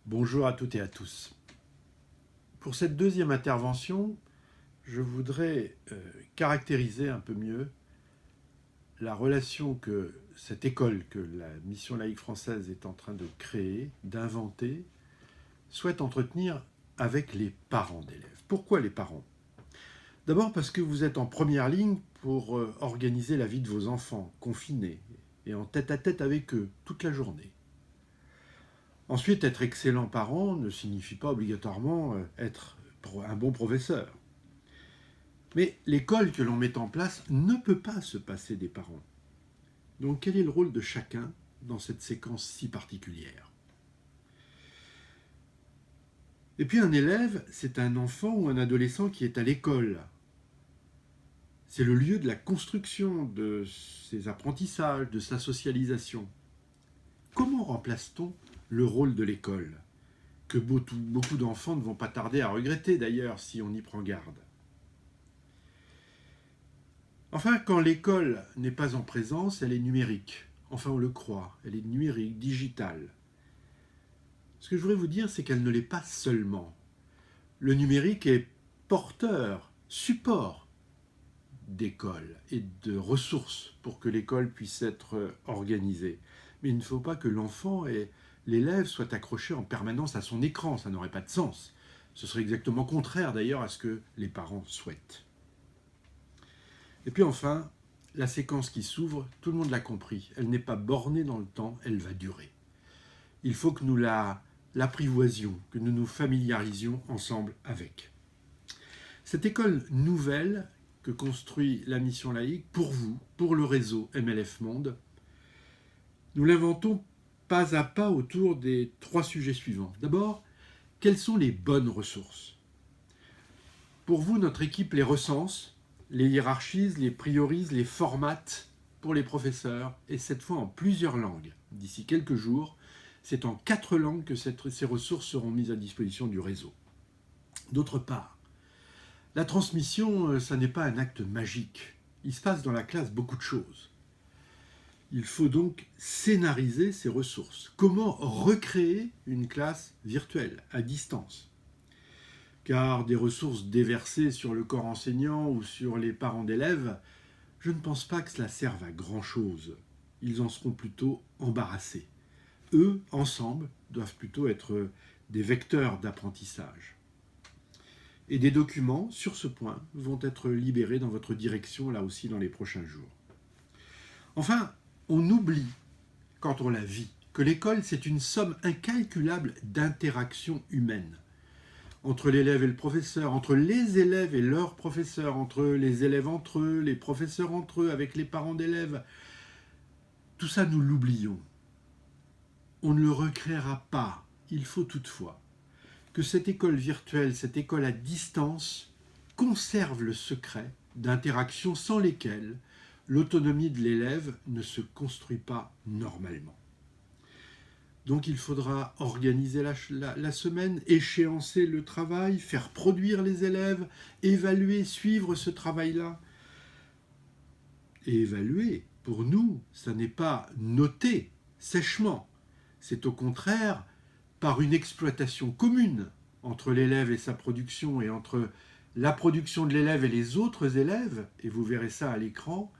Bonjour à toutes et à tous. Pour cette deuxième intervention, je voudrais caractériser un peu mieux la relation que cette école que la Mission laïque française est en train de créer, d'inventer, souhaite entretenir avec les parents d'élèves. Pourquoi les parents ? D'abord parce que vous êtes en première ligne pour organiser la vie de vos enfants, confinés et en tête-à-tête avec eux toute la journée. Ensuite, être excellent parent ne signifie pas obligatoirement être un bon professeur. Mais l'école que l'on met en place ne peut pas se passer des parents. Donc quel est le rôle de chacun dans cette séquence si particulière ? Et puis un élève, c'est un enfant ou un adolescent qui est à l'école. C'est le lieu de la construction de ses apprentissages, de sa socialisation. Comment remplace-t-on le rôle de l'école ? Que beaucoup d'enfants ne vont pas tarder à regretter d'ailleurs si on y prend garde. Enfin, quand l'école n'est pas en présence, elle est numérique. Enfin, on le croit, elle est numérique, digitale. Ce que je voudrais vous dire, c'est qu'elle ne l'est pas seulement. Le numérique est porteur, support d'école et de ressources pour que l'école puisse être organisée. Mais il ne faut pas que l'enfant et l'élève soient accrochés en permanence à son écran, ça n'aurait pas de sens. Ce serait exactement contraire d'ailleurs à ce que les parents souhaitent. Et puis enfin, la séquence qui s'ouvre, tout le monde l'a compris, elle n'est pas bornée dans le temps, elle va durer. Il faut que nous l'apprivoisions, que nous nous familiarisions ensemble avec. Cette école nouvelle que construit la Mission laïque, pour vous, pour le réseau MLF Monde, nous l'inventons pas à pas autour des 3 sujets suivants. D'abord, quelles sont les bonnes ressources ? Pour vous, notre équipe les recense, les hiérarchise, les priorise, les formate pour les professeurs, et cette fois en plusieurs langues. D'ici quelques jours, c'est en 4 langues que ces ressources seront mises à disposition du réseau. D'autre part, la transmission, ça n'est pas un acte magique. Il se passe dans la classe beaucoup de choses. Il faut donc scénariser ces ressources. Comment recréer une classe virtuelle, à distance ? Car des ressources déversées sur le corps enseignant ou sur les parents d'élèves, je ne pense pas que cela serve à grand-chose. Ils en seront plutôt embarrassés. Eux, ensemble, doivent plutôt être des vecteurs d'apprentissage. Et des documents, sur ce point, vont être libérés dans votre direction, là aussi, dans les prochains jours. Enfin, on oublie, quand on la vit, que l'école, c'est une somme incalculable d'interactions humaines. Entre l'élève et le professeur, entre les élèves et leurs professeurs, entre les élèves entre eux, les professeurs entre eux, avec les parents d'élèves. Tout ça, nous l'oublions. On ne le recréera pas. Il faut toutefois que cette école virtuelle, cette école à distance, conserve le secret d'interactions sans lesquelles l'autonomie de l'élève ne se construit pas normalement. Donc il faudra organiser la semaine, échéancer le travail, faire produire les élèves, évaluer, suivre ce travail-là. Et évaluer, pour nous, ça n'est pas noter sèchement. C'est au contraire par une exploitation commune entre l'élève et sa production et entre la production de l'élève et les autres élèves, et vous verrez ça à l'écran,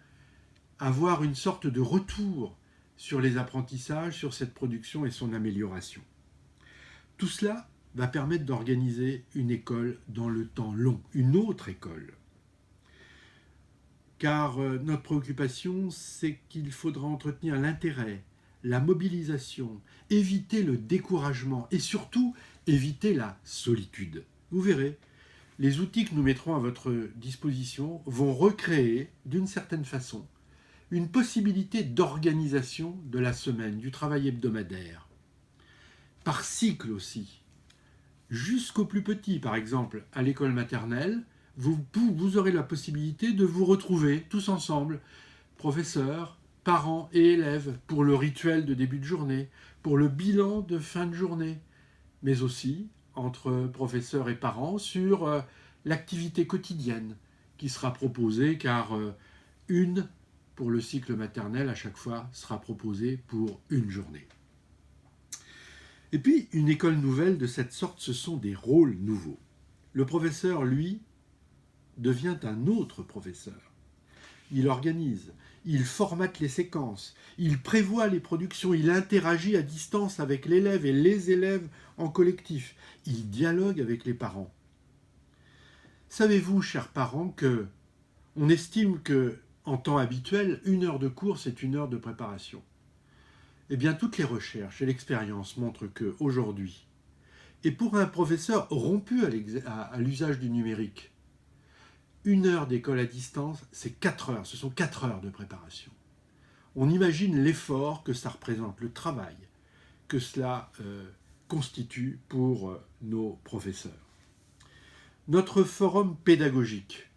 avoir une sorte de retour sur les apprentissages, sur cette production et son amélioration. Tout cela va permettre d'organiser une école dans le temps long, une autre école. Car notre préoccupation, c'est qu'il faudra entretenir l'intérêt, la mobilisation, éviter le découragement et surtout éviter la solitude. Vous verrez, les outils que nous mettrons à votre disposition vont recréer, d'une certaine façon, une possibilité d'organisation de la semaine, du travail hebdomadaire. Par cycle aussi. Jusqu'au plus petit, par exemple, à l'école maternelle, vous aurez la possibilité de vous retrouver tous ensemble, professeurs, parents et élèves, pour le rituel de début de journée, pour le bilan de fin de journée, mais aussi entre professeurs et parents sur l'activité quotidienne qui sera proposée, car une pour le cycle maternel, à chaque fois, sera proposé pour une journée. Et puis, une école nouvelle de cette sorte, ce sont des rôles nouveaux. Le professeur, lui, devient un autre professeur. Il organise, il formate les séquences, il prévoit les productions, il interagit à distance avec l'élève et les élèves en collectif, il dialogue avec les parents. Savez-vous, chers parents, que on estime que, en temps habituel, 1 heure de cours, c'est 1 heure de préparation. Eh bien, toutes les recherches et l'expérience montrent qu'aujourd'hui, et pour un professeur rompu à l'usage du numérique, 1 heure d'école à distance, c'est 4 heures, ce sont 4 heures de préparation. On imagine l'effort que ça représente, le travail que cela constitue pour nos professeurs. Notre forum pédagogique,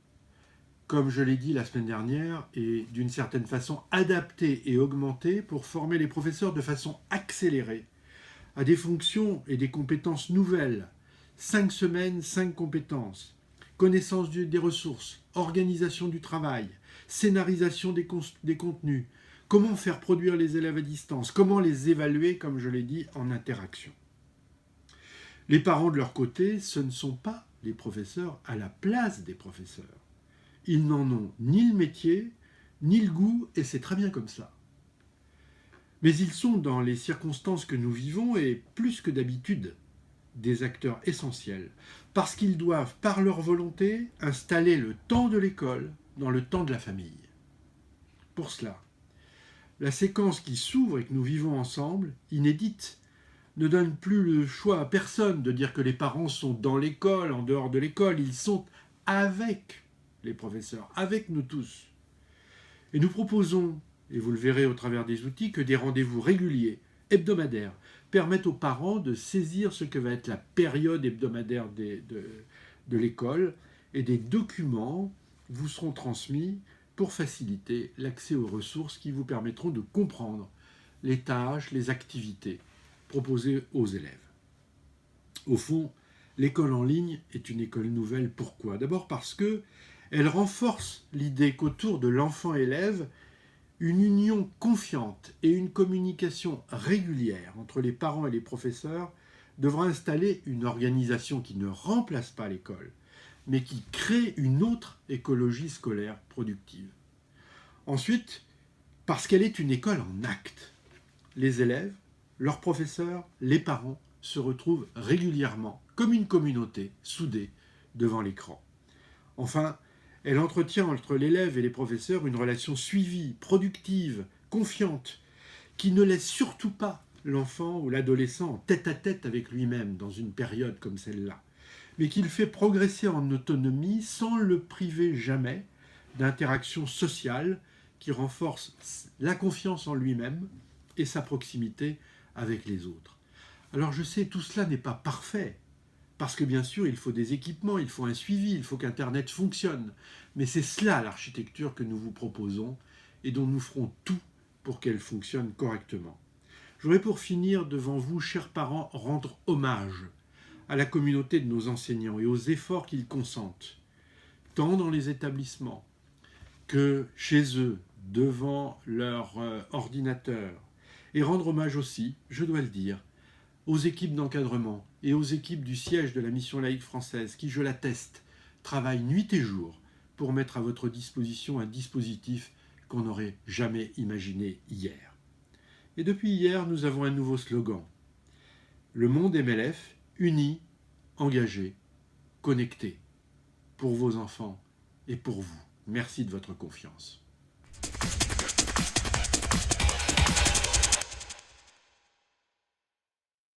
comme je l'ai dit la semaine dernière, est d'une certaine façon adapté et augmenté pour former les professeurs de façon accélérée à des fonctions et des compétences nouvelles. 5 semaines, 5 compétences. Connaissance des ressources, organisation du travail, scénarisation des contenus, comment faire produire les élèves à distance, comment les évaluer, comme je l'ai dit, en interaction. Les parents, de leur côté, ce ne sont pas les professeurs à la place des professeurs. Ils n'en ont ni le métier, ni le goût, et c'est très bien comme ça. Mais ils sont, dans les circonstances que nous vivons, et plus que d'habitude, des acteurs essentiels, parce qu'ils doivent, par leur volonté, installer le temps de l'école dans le temps de la famille. Pour cela, la séquence qui s'ouvre et que nous vivons ensemble, inédite, ne donne plus le choix à personne de dire que les parents sont dans l'école, en dehors de l'école, ils sont avec les professeurs, avec nous tous. Et nous proposons, et vous le verrez au travers des outils, que des rendez-vous réguliers, hebdomadaires, permettent aux parents de saisir ce que va être la période hebdomadaire de l'école, et des documents vous seront transmis pour faciliter l'accès aux ressources qui vous permettront de comprendre les tâches, les activités proposées aux élèves. Au fond, l'école en ligne est une école nouvelle. Pourquoi ? D'abord parce qu'elle renforce l'idée qu'autour de l'enfant-élève, une union confiante et une communication régulière entre les parents et les professeurs devra installer une organisation qui ne remplace pas l'école, mais qui crée une autre écologie scolaire productive. Ensuite, parce qu'elle est une école en acte. Les élèves, leurs professeurs, les parents se retrouvent régulièrement, comme une communauté, soudée devant l'écran. Enfin, elle entretient entre l'élève et les professeurs une relation suivie, productive, confiante, qui ne laisse surtout pas l'enfant ou l'adolescent en tête-à-tête avec lui-même dans une période comme celle-là, mais qui le fait progresser en autonomie sans le priver jamais d'interactions sociales qui renforcent la confiance en lui-même et sa proximité avec les autres. Alors je sais, tout cela n'est pas parfait, parce que bien sûr, il faut des équipements, il faut un suivi, il faut qu'Internet fonctionne. Mais c'est cela l'architecture que nous vous proposons et dont nous ferons tout pour qu'elle fonctionne correctement. Je voudrais pour finir devant vous, chers parents, rendre hommage à la communauté de nos enseignants et aux efforts qu'ils consentent, tant dans les établissements que chez eux, devant leur ordinateur. Et rendre hommage aussi, je dois le dire, aux équipes d'encadrement et aux équipes du siège de la mission laïque française qui, je l'atteste, travaillent nuit et jour pour mettre à votre disposition un dispositif qu'on n'aurait jamais imaginé hier. Et depuis hier, nous avons un nouveau slogan. Le monde MLF, uni, engagé, connecté, pour vos enfants et pour vous. Merci de votre confiance.